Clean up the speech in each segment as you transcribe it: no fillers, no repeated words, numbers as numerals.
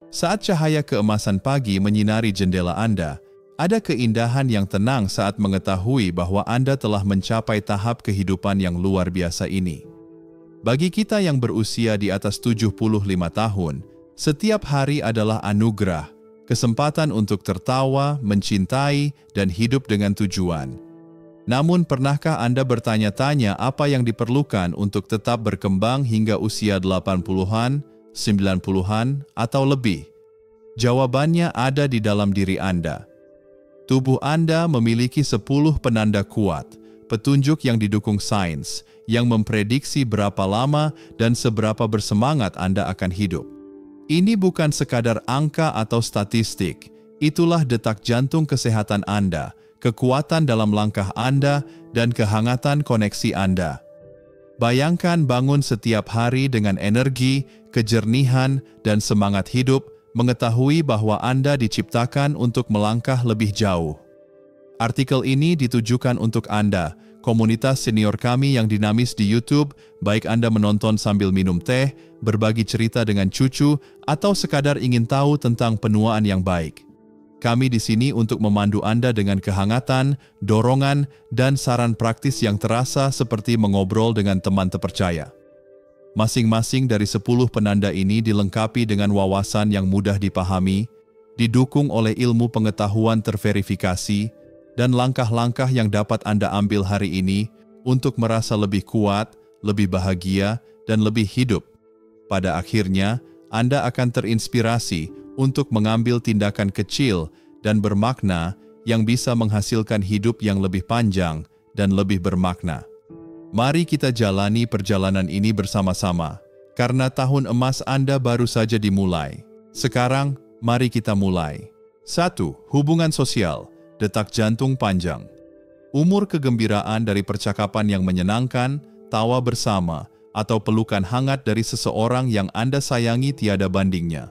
Saat cahaya keemasan pagi menyinari jendela Anda, ada keindahan yang tenang saat mengetahui bahwa Anda telah mencapai tahap kehidupan yang luar biasa ini. Bagi kita yang berusia di atas 75 tahun, setiap hari adalah anugerah, kesempatan untuk tertawa, mencintai, dan hidup dengan tujuan. Namun pernahkah Anda bertanya-tanya apa yang diperlukan untuk tetap berkembang hingga usia 80-an, 90-an, atau lebih? Jawabannya ada di dalam diri Anda. Tubuh Anda memiliki 10 penanda kuat, petunjuk yang didukung sains, yang memprediksi berapa lama dan seberapa bersemangat Anda akan hidup. Ini bukan sekadar angka atau statistik, itulah detak jantung kesehatan Anda, kekuatan dalam langkah Anda, dan kehangatan koneksi Anda. Bayangkan bangun setiap hari dengan energi, kejernihan, dan semangat hidup, mengetahui bahwa Anda diciptakan untuk melangkah lebih jauh. Artikel ini ditujukan untuk Anda, komunitas senior kami yang dinamis di YouTube, baik Anda menonton sambil minum teh, berbagi cerita dengan cucu, atau sekadar ingin tahu tentang penuaan yang baik. Kami di sini untuk memandu Anda dengan kehangatan, dorongan, dan saran praktis yang terasa seperti mengobrol dengan teman terpercaya. Masing-masing dari 10 penanda ini dilengkapi dengan wawasan yang mudah dipahami, didukung oleh ilmu pengetahuan terverifikasi, dan langkah-langkah yang dapat Anda ambil hari ini untuk merasa lebih kuat, lebih bahagia, dan lebih hidup. Pada akhirnya, Anda akan terinspirasi untuk mengambil tindakan kecil dan bermakna yang bisa menghasilkan hidup yang lebih panjang dan lebih bermakna. Mari kita jalani perjalanan ini bersama-sama, karena tahun emas Anda baru saja dimulai. Sekarang, mari kita mulai. 1. Hubungan sosial, detak jantung panjang. Umur kegembiraan dari percakapan yang menyenangkan, tawa bersama, atau pelukan hangat dari seseorang yang Anda sayangi tiada bandingnya.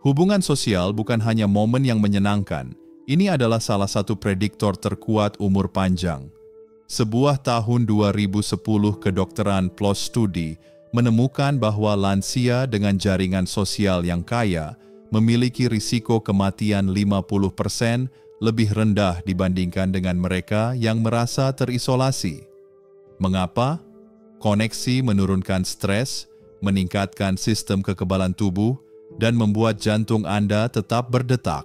Hubungan sosial bukan hanya momen yang menyenangkan, ini adalah salah satu prediktor terkuat umur panjang. Sebuah tahun 2010 kedokteran PLOS Studi menemukan bahwa lansia dengan jaringan sosial yang kaya memiliki risiko kematian 50% lebih rendah dibandingkan dengan mereka yang merasa terisolasi. Mengapa? Koneksi menurunkan stres, meningkatkan sistem kekebalan tubuh, dan membuat jantung Anda tetap berdetak.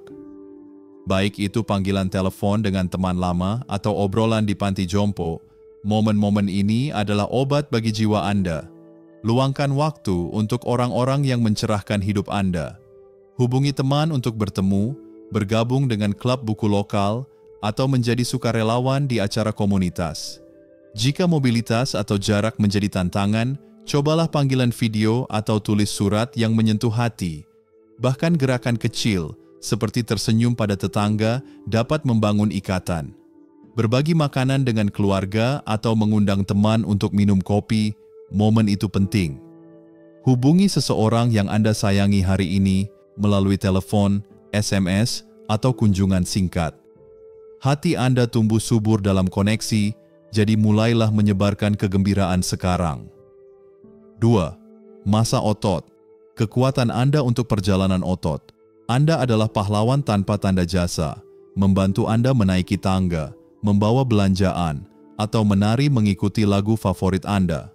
Baik itu panggilan telepon dengan teman lama atau obrolan di panti jompo, momen-momen ini adalah obat bagi jiwa Anda. Luangkan waktu untuk orang-orang yang mencerahkan hidup Anda. Hubungi teman untuk bertemu, bergabung dengan klub buku lokal, atau menjadi sukarelawan di acara komunitas. Jika mobilitas atau jarak menjadi tantangan, cobalah panggilan video atau tulis surat yang menyentuh hati. Bahkan gerakan kecil, seperti tersenyum pada tetangga, dapat membangun ikatan. Berbagi makanan dengan keluarga atau mengundang teman untuk minum kopi, momen itu penting. Hubungi seseorang yang Anda sayangi hari ini melalui telepon, SMS, atau kunjungan singkat. Hati Anda tumbuh subur dalam koneksi, jadi mulailah menyebarkan kegembiraan sekarang. 2. Masa otot. Kekuatan Anda untuk perjalanan otot. Anda adalah pahlawan tanpa tanda jasa, membantu Anda menaiki tangga, membawa belanjaan, atau menari mengikuti lagu favorit Anda.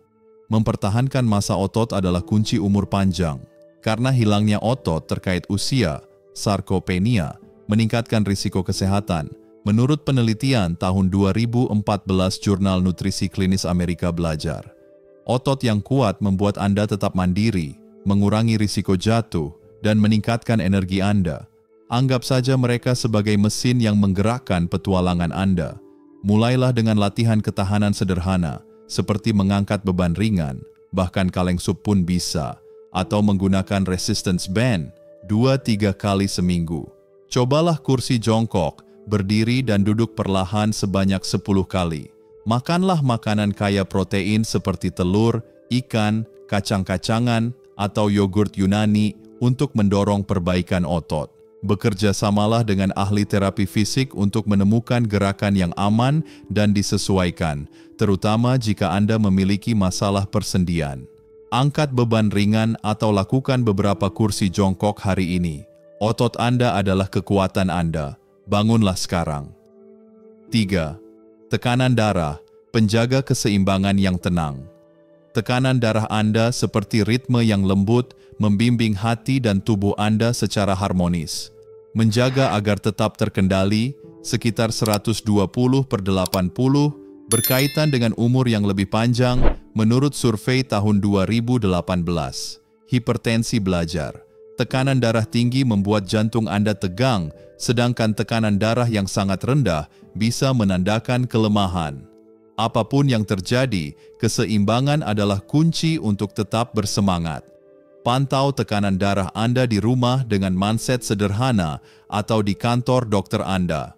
Mempertahankan masa otot adalah kunci umur panjang, karena hilangnya otot terkait usia, sarkopenia, meningkatkan risiko kesehatan. Menurut penelitian tahun 2014 Jurnal Nutrisi Klinis Amerika Belajar. Otot yang kuat membuat Anda tetap mandiri, mengurangi risiko jatuh, dan meningkatkan energi Anda. Anggap saja mereka sebagai mesin yang menggerakkan petualangan Anda. Mulailah dengan latihan ketahanan sederhana, seperti mengangkat beban ringan, bahkan kaleng sup pun bisa, atau menggunakan resistance band 2-3 kali seminggu. Cobalah kursi jongkok, berdiri dan duduk perlahan sebanyak 10 kali. Makanlah makanan kaya protein seperti telur, ikan, kacang-kacangan, atau yogurt Yunani untuk mendorong perbaikan otot. Bekerja samalah dengan ahli terapi fisik untuk menemukan gerakan yang aman dan disesuaikan, terutama jika Anda memiliki masalah persendian. Angkat beban ringan atau lakukan beberapa kursi jongkok hari ini. Otot Anda adalah kekuatan Anda. Bangunlah sekarang. 3. Tekanan darah, penjaga keseimbangan yang tenang. Tekanan darah Anda seperti ritme yang lembut, membimbing hati dan tubuh Anda secara harmonis. Menjaga agar tetap terkendali, sekitar 120/80, berkaitan dengan umur yang lebih panjang, menurut survei tahun 2018. Hipertensi belajar. Tekanan darah tinggi membuat jantung Anda tegang, sedangkan tekanan darah yang sangat rendah bisa menandakan kelemahan. Apapun yang terjadi, keseimbangan adalah kunci untuk tetap bersemangat. Pantau tekanan darah Anda di rumah dengan manset sederhana atau di kantor dokter Anda.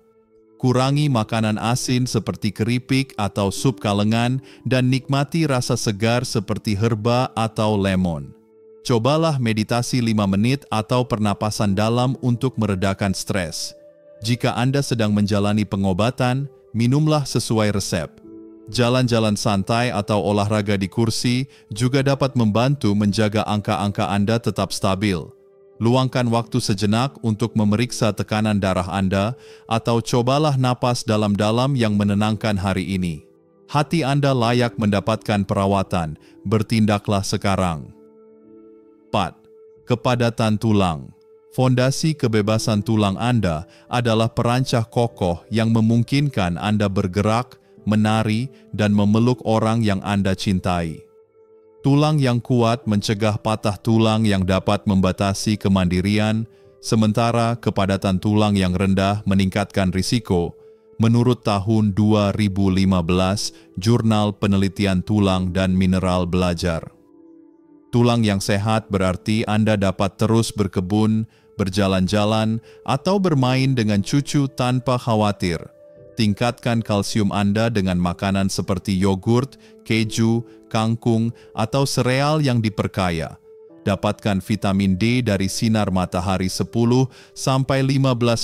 Kurangi makanan asin seperti keripik atau sup kalengan dan nikmati rasa segar seperti herba atau lemon. Cobalah meditasi 5 menit atau pernapasan dalam untuk meredakan stres. Jika Anda sedang menjalani pengobatan, minumlah sesuai resep. Jalan-jalan santai atau olahraga di kursi juga dapat membantu menjaga angka-angka Anda tetap stabil. Luangkan waktu sejenak untuk memeriksa tekanan darah Anda atau cobalah napas dalam-dalam yang menenangkan hari ini. Hati Anda layak mendapatkan perawatan, bertindaklah sekarang. 4. Kepadatan tulang. Fondasi kebebasan tulang Anda adalah perancah kokoh yang memungkinkan Anda bergerak, menari, dan memeluk orang yang Anda cintai. Tulang yang kuat mencegah patah tulang yang dapat membatasi kemandirian, sementara kepadatan tulang yang rendah meningkatkan risiko, menurut tahun 2015 Jurnal Penelitian Tulang dan Mineral Belajar. Tulang yang sehat berarti Anda dapat terus berkebun, berjalan-jalan, atau bermain dengan cucu tanpa khawatir. Tingkatkan kalsium Anda dengan makanan seperti yogurt, keju, kangkung, atau sereal yang diperkaya. Dapatkan vitamin D dari sinar matahari 10-15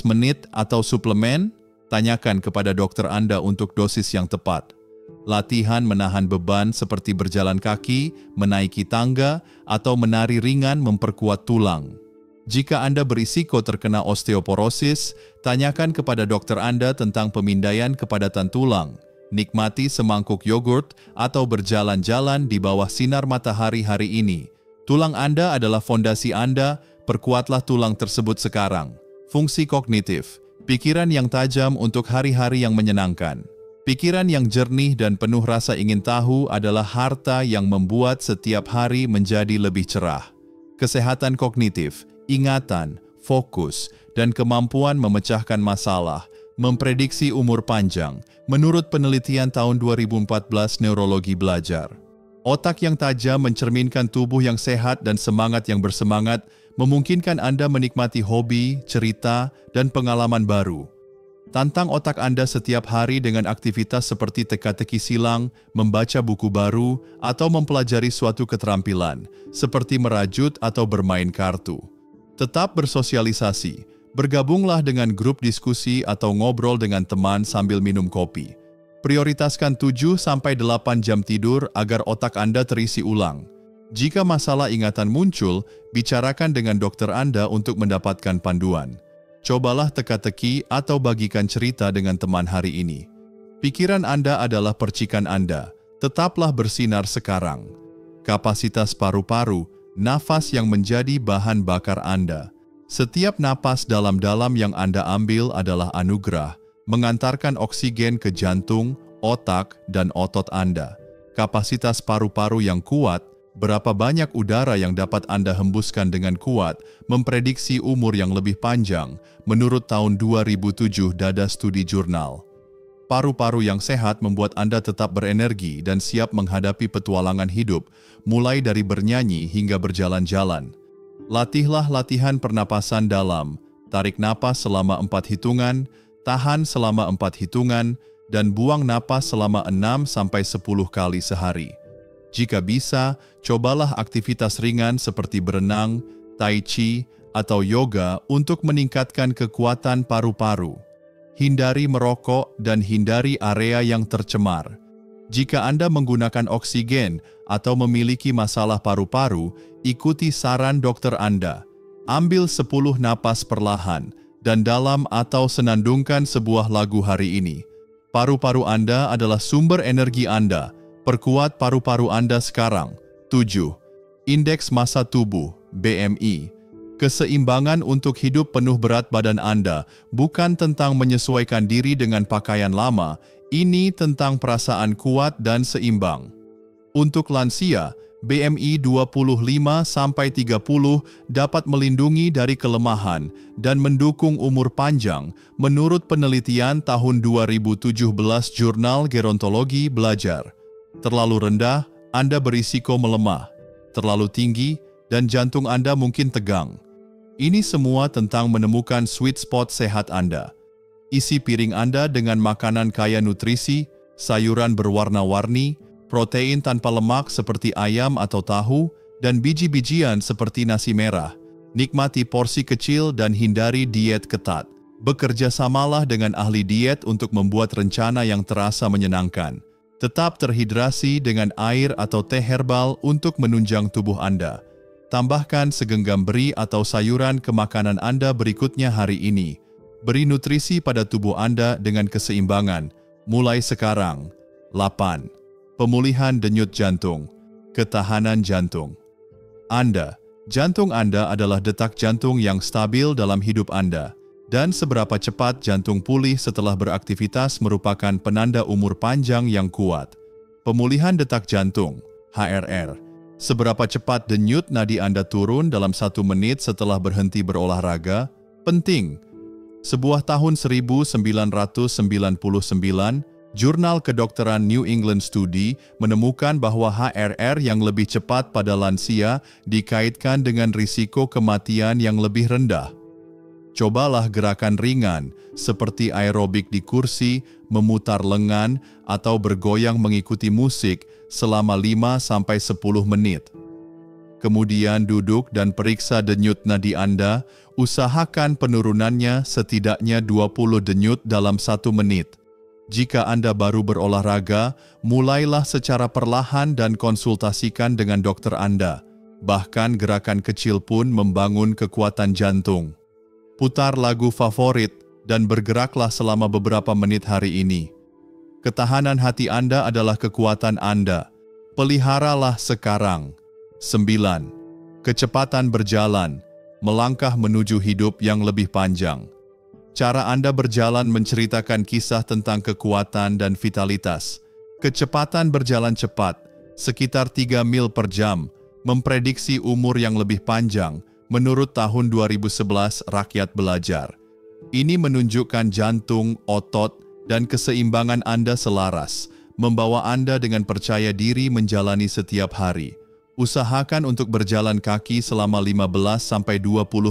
menit atau suplemen? Tanyakan kepada dokter Anda untuk dosis yang tepat. Latihan menahan beban seperti berjalan kaki, menaiki tangga, atau menari ringan memperkuat tulang. Jika Anda berisiko terkena osteoporosis, tanyakan kepada dokter Anda tentang pemindaian kepadatan tulang. Nikmati semangkuk yogurt atau berjalan-jalan di bawah sinar matahari hari ini. Tulang Anda adalah fondasi Anda, perkuatlah tulang tersebut sekarang. Fungsi kognitif, pikiran yang tajam untuk hari-hari yang menyenangkan. Pikiran yang jernih dan penuh rasa ingin tahu adalah harta yang membuat setiap hari menjadi lebih cerah. Kesehatan kognitif, ingatan, fokus, dan kemampuan memecahkan masalah, memprediksi umur panjang, menurut penelitian tahun 2014 Neurologi Belajar. Otak yang tajam mencerminkan tubuh yang sehat dan semangat yang bersemangat, memungkinkan Anda menikmati hobi, cerita, dan pengalaman baru. Tantang otak Anda setiap hari dengan aktivitas seperti teka-teki silang, membaca buku baru, atau mempelajari suatu keterampilan, seperti merajut atau bermain kartu. Tetap bersosialisasi, bergabunglah dengan grup diskusi atau ngobrol dengan teman sambil minum kopi. Prioritaskan 7-8 jam tidur agar otak Anda terisi ulang. Jika masalah ingatan muncul, bicarakan dengan dokter Anda untuk mendapatkan panduan. Cobalah teka-teki atau bagikan cerita dengan teman hari ini. Pikiran Anda adalah percikan Anda, tetaplah bersinar sekarang. Kapasitas paru-paru, nafas yang menjadi bahan bakar Anda. Setiap napas dalam-dalam yang Anda ambil adalah anugerah, mengantarkan oksigen ke jantung, otak, dan otot Anda. Kapasitas paru-paru yang kuat, berapa banyak udara yang dapat Anda hembuskan dengan kuat, memprediksi umur yang lebih panjang, menurut tahun 2007 Dada Studi Jurnal. Paru-paru yang sehat membuat Anda tetap berenergi dan siap menghadapi petualangan hidup, mulai dari bernyanyi hingga berjalan-jalan. Latihlah latihan pernapasan dalam, tarik napas selama 4 hitungan, tahan selama 4 hitungan, dan buang napas selama 6-10 kali sehari. Jika bisa, cobalah aktivitas ringan seperti berenang, tai chi, atau yoga untuk meningkatkan kekuatan paru-paru. Hindari merokok dan hindari area yang tercemar. Jika Anda menggunakan oksigen atau memiliki masalah paru-paru, ikuti saran dokter Anda. Ambil 10 napas perlahan dan dalam atau senandungkan sebuah lagu hari ini. Paru-paru Anda adalah sumber energi Anda. Perkuat paru-paru Anda sekarang. 7. Indeks massa tubuh, BMI. Keseimbangan untuk hidup penuh berat badan Anda bukan tentang menyesuaikan diri dengan pakaian lama, ini tentang perasaan kuat dan seimbang. Untuk lansia, BMI 25-30 dapat melindungi dari kelemahan dan mendukung umur panjang menurut penelitian tahun 2017 Jurnal Gerontologi Belajar. Terlalu rendah, Anda berisiko melemah. Terlalu tinggi, dan jantung Anda mungkin tegang. Ini semua tentang menemukan sweet spot sehat Anda. Isi piring Anda dengan makanan kaya nutrisi, sayuran berwarna-warni, protein tanpa lemak seperti ayam atau tahu, dan biji-bijian seperti nasi merah. Nikmati porsi kecil dan hindari diet ketat. Bekerja samalah dengan ahli diet untuk membuat rencana yang terasa menyenangkan. Tetap terhidrasi dengan air atau teh herbal untuk menunjang tubuh Anda. Tambahkan segenggam beri atau sayuran ke makanan Anda berikutnya hari ini. Beri nutrisi pada tubuh Anda dengan keseimbangan. Mulai sekarang. 8. Pemulihan denyut jantung, ketahanan jantung. Jantung Anda adalah detak jantung yang stabil dalam hidup Anda, dan seberapa cepat jantung pulih setelah beraktivitas merupakan penanda umur panjang yang kuat. Pemulihan detak jantung, HRR. Seberapa cepat denyut nadi Anda turun dalam 1 menit setelah berhenti berolahraga, penting. Sebuah tahun 1999, Jurnal Kedokteran New England Study menemukan bahwa HRR yang lebih cepat pada lansia dikaitkan dengan risiko kematian yang lebih rendah. Cobalah gerakan ringan seperti aerobik di kursi, memutar lengan, atau bergoyang mengikuti musik selama 5-10 menit. Kemudian duduk dan periksa denyut nadi Anda, usahakan penurunannya setidaknya 20 denyut dalam 1 menit. Jika Anda baru berolahraga, mulailah secara perlahan dan konsultasikan dengan dokter Anda. Bahkan gerakan kecil pun membangun kekuatan jantung. Putar lagu favorit dan bergeraklah selama beberapa menit hari ini. Ketahanan hati Anda adalah kekuatan Anda. Peliharalah sekarang. 9. Kecepatan berjalan, melangkah menuju hidup yang lebih panjang. Cara Anda berjalan menceritakan kisah tentang kekuatan dan vitalitas. Kecepatan berjalan cepat, sekitar 3 mil per jam, memprediksi umur yang lebih panjang, menurut tahun 2011 Rakyat Belajar. Ini menunjukkan jantung, otot, dan keseimbangan Anda selaras, membawa Anda dengan percaya diri menjalani setiap hari. Usahakan untuk berjalan kaki selama 15-20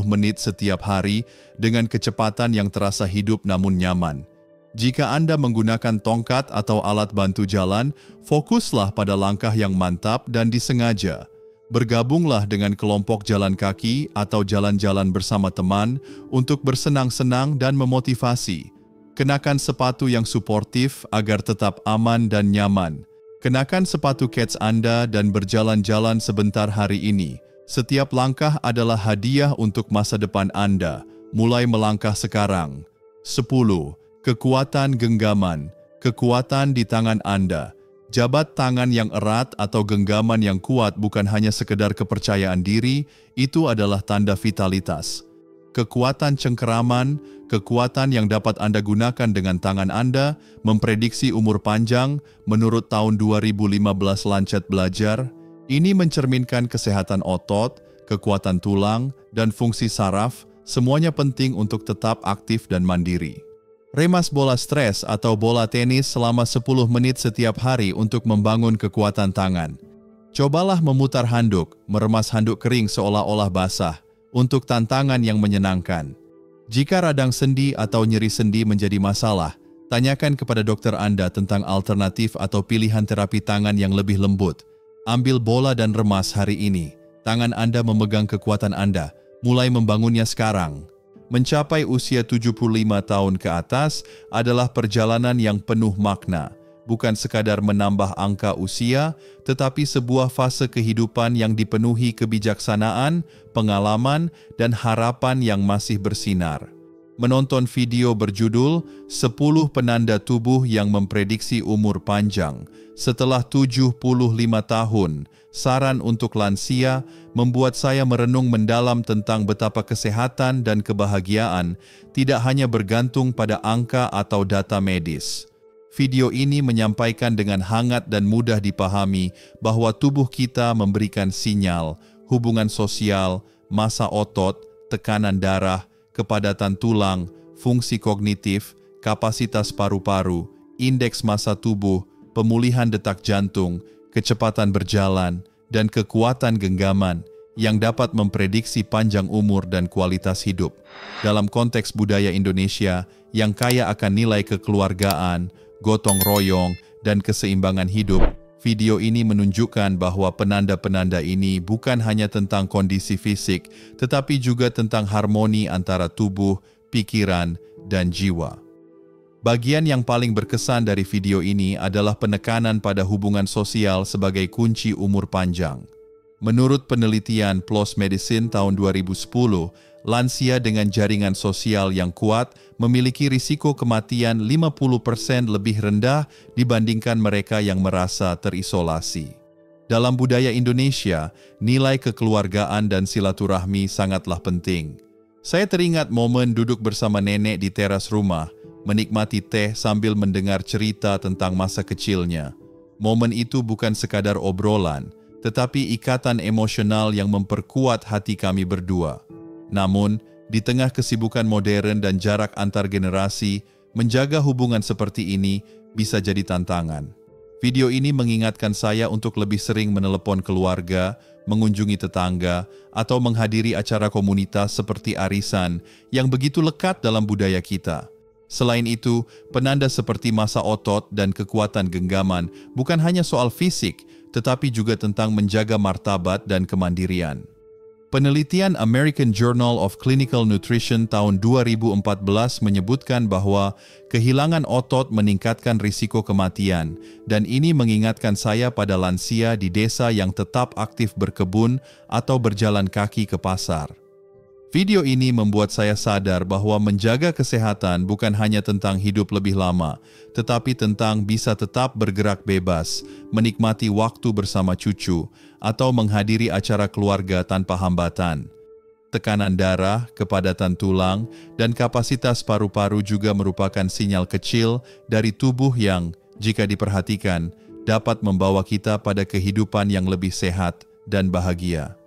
menit setiap hari dengan kecepatan yang terasa hidup namun nyaman. Jika Anda menggunakan tongkat atau alat bantu jalan, fokuslah pada langkah yang mantap dan disengaja. Bergabunglah dengan kelompok jalan kaki atau jalan-jalan bersama teman untuk bersenang-senang dan memotivasi. Kenakan sepatu yang suportif agar tetap aman dan nyaman. Kenakan sepatu kets Anda dan berjalan-jalan sebentar hari ini. Setiap langkah adalah hadiah untuk masa depan Anda. Mulai melangkah sekarang. 10. Kekuatan genggaman. Kekuatan di tangan Anda. Jabat tangan yang erat atau genggaman yang kuat bukan hanya sekedar kepercayaan diri, itu adalah tanda vitalitas. Kekuatan cengkeraman, kekuatan yang dapat Anda gunakan dengan tangan Anda, memprediksi umur panjang menurut tahun 2015 Lancet Belajar. Ini mencerminkan kesehatan otot, kekuatan tulang, dan fungsi saraf, semuanya penting untuk tetap aktif dan mandiri. Remas bola stres atau bola tenis selama 10 menit setiap hari untuk membangun kekuatan tangan. Cobalah memutar handuk, meremas handuk kering seolah-olah basah, untuk tantangan yang menyenangkan. Jika radang sendi atau nyeri sendi menjadi masalah, tanyakan kepada dokter Anda tentang alternatif atau pilihan terapi tangan yang lebih lembut. Ambil bola dan remas hari ini. Tangan Anda memegang kekuatan Anda, mulai membangunnya sekarang. Mencapai usia 75 tahun ke atas adalah perjalanan yang penuh makna. bukan sekadar menambah angka usia, tetapi sebuah fase kehidupan yang dipenuhi kebijaksanaan, pengalaman, dan harapan yang masih bersinar. Menonton video berjudul 10 Penanda Tubuh yang Memprediksi Umur Panjang setelah 75 tahun, saran untuk lansia, membuat saya merenung mendalam tentang betapa kesehatan dan kebahagiaan tidak hanya bergantung pada angka atau data medis. Video ini menyampaikan dengan hangat dan mudah dipahami bahwa tubuh kita memberikan sinyal, hubungan sosial, massa otot, tekanan darah, kepadatan tulang, fungsi kognitif, kapasitas paru-paru, indeks massa tubuh, pemulihan detak jantung, kecepatan berjalan, dan kekuatan genggaman yang dapat memprediksi panjang umur dan kualitas hidup. Dalam konteks budaya Indonesia yang kaya akan nilai kekeluargaan, gotong royong, dan keseimbangan hidup, video ini menunjukkan bahwa penanda-penanda ini bukan hanya tentang kondisi fisik, tetapi juga tentang harmoni antara tubuh, pikiran, dan jiwa. Bagian yang paling berkesan dari video ini adalah penekanan pada hubungan sosial sebagai kunci umur panjang. Menurut penelitian PLOS Medicine tahun 2010, lansia dengan jaringan sosial yang kuat memiliki risiko kematian 50% lebih rendah dibandingkan mereka yang merasa terisolasi. Dalam budaya Indonesia, nilai kekeluargaan dan silaturahmi sangatlah penting. Saya teringat momen duduk bersama nenek di teras rumah, menikmati teh sambil mendengar cerita tentang masa kecilnya. Momen itu bukan sekadar obrolan, tetapi ikatan emosional yang memperkuat hati kami berdua. Namun, di tengah kesibukan modern dan jarak antar generasi, menjaga hubungan seperti ini bisa jadi tantangan. Video ini mengingatkan saya untuk lebih sering menelepon keluarga, mengunjungi tetangga, atau menghadiri acara komunitas seperti arisan yang begitu lekat dalam budaya kita. Selain itu, penanda seperti massa otot dan kekuatan genggaman bukan hanya soal fisik, tetapi juga tentang menjaga martabat dan kemandirian. Penelitian American Journal of Clinical Nutrition tahun 2014 menyebutkan bahwa kehilangan otot meningkatkan risiko kematian, dan ini mengingatkan saya pada lansia di desa yang tetap aktif berkebun atau berjalan kaki ke pasar. Video ini membuat saya sadar bahwa menjaga kesehatan bukan hanya tentang hidup lebih lama, tetapi tentang bisa tetap bergerak bebas, menikmati waktu bersama cucu, atau menghadiri acara keluarga tanpa hambatan. Tekanan darah, kepadatan tulang, dan kapasitas paru-paru juga merupakan sinyal kecil dari tubuh yang, jika diperhatikan, dapat membawa kita pada kehidupan yang lebih sehat dan bahagia.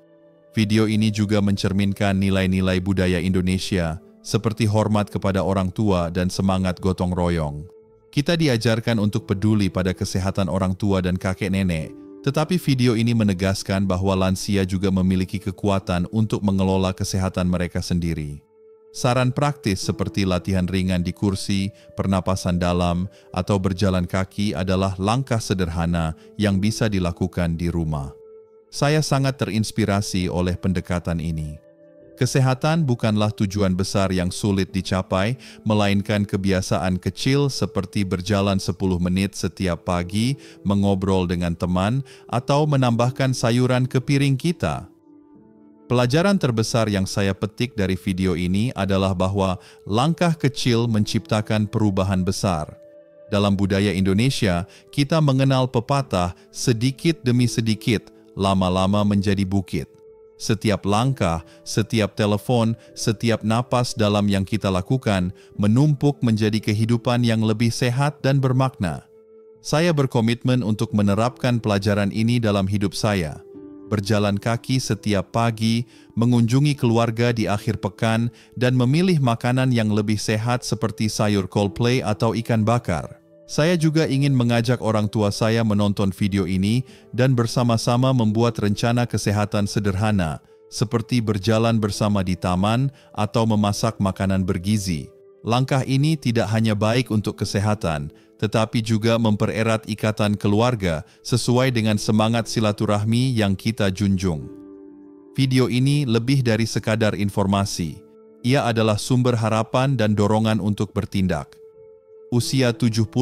Video ini juga mencerminkan nilai-nilai budaya Indonesia, seperti hormat kepada orang tua dan semangat gotong royong. Kita diajarkan untuk peduli pada kesehatan orang tua dan kakek nenek, tetapi video ini menegaskan bahwa lansia juga memiliki kekuatan untuk mengelola kesehatan mereka sendiri. Saran praktis seperti latihan ringan di kursi, pernapasan dalam, atau berjalan kaki adalah langkah sederhana yang bisa dilakukan di rumah. Saya sangat terinspirasi oleh pendekatan ini. Kesehatan bukanlah tujuan besar yang sulit dicapai, melainkan kebiasaan kecil seperti berjalan 10 menit setiap pagi, mengobrol dengan teman, atau menambahkan sayuran ke piring kita. Pelajaran terbesar yang saya petik dari video ini adalah bahwa langkah kecil menciptakan perubahan besar. Dalam budaya Indonesia, kita mengenal pepatah sedikit demi sedikit, lama-lama menjadi bukit. Setiap langkah, setiap telepon, setiap napas dalam yang kita lakukan menumpuk menjadi kehidupan yang lebih sehat dan bermakna. Saya berkomitmen untuk menerapkan pelajaran ini dalam hidup saya. Berjalan kaki setiap pagi, mengunjungi keluarga di akhir pekan, dan memilih makanan yang lebih sehat seperti sayur Coldplay atau ikan bakar. Saya juga ingin mengajak orang tua saya menonton video ini dan bersama-sama membuat rencana kesehatan sederhana, seperti berjalan bersama di taman atau memasak makanan bergizi. Langkah ini tidak hanya baik untuk kesehatan, tetapi juga mempererat ikatan keluarga sesuai dengan semangat silaturahmi yang kita junjung. Video ini lebih dari sekadar informasi. Ia adalah sumber harapan dan dorongan untuk bertindak. usia 75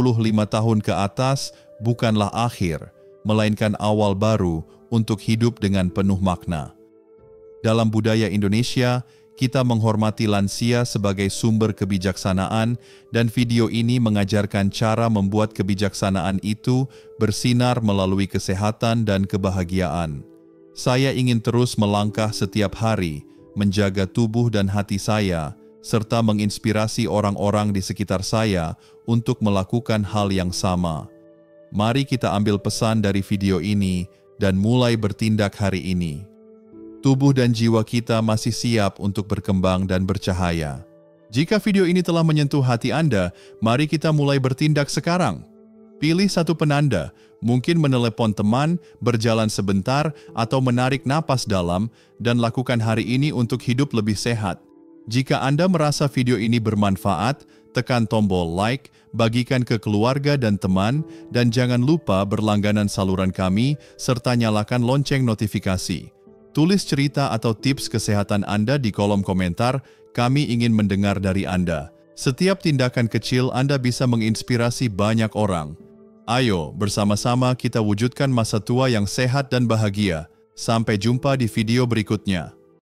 tahun ke atas bukanlah akhir, melainkan awal baru untuk hidup dengan penuh makna. Dalam budaya Indonesia, kita menghormati lansia sebagai sumber kebijaksanaan, dan video ini mengajarkan cara membuat kebijaksanaan itu bersinar melalui kesehatan dan kebahagiaan. Saya ingin terus melangkah setiap hari, menjaga tubuh dan hati saya, serta menginspirasi orang-orang di sekitar saya untuk melakukan hal yang sama. Mari kita ambil pesan dari video ini dan mulai bertindak hari ini. Tubuh dan jiwa kita masih siap untuk berkembang dan bercahaya. Jika video ini telah menyentuh hati Anda, mari kita mulai bertindak sekarang. Pilih satu penanda, mungkin menelepon teman, berjalan sebentar, atau menarik napas dalam, dan lakukan hari ini untuk hidup lebih sehat. Jika Anda merasa video ini bermanfaat, tekan tombol like, bagikan ke keluarga dan teman, dan jangan lupa berlangganan saluran kami, serta nyalakan lonceng notifikasi. Tulis cerita atau tips kesehatan Anda di kolom komentar, kami ingin mendengar dari Anda. Setiap tindakan kecil Anda bisa menginspirasi banyak orang. Ayo, bersama-sama kita wujudkan masa tua yang sehat dan bahagia. Sampai jumpa di video berikutnya.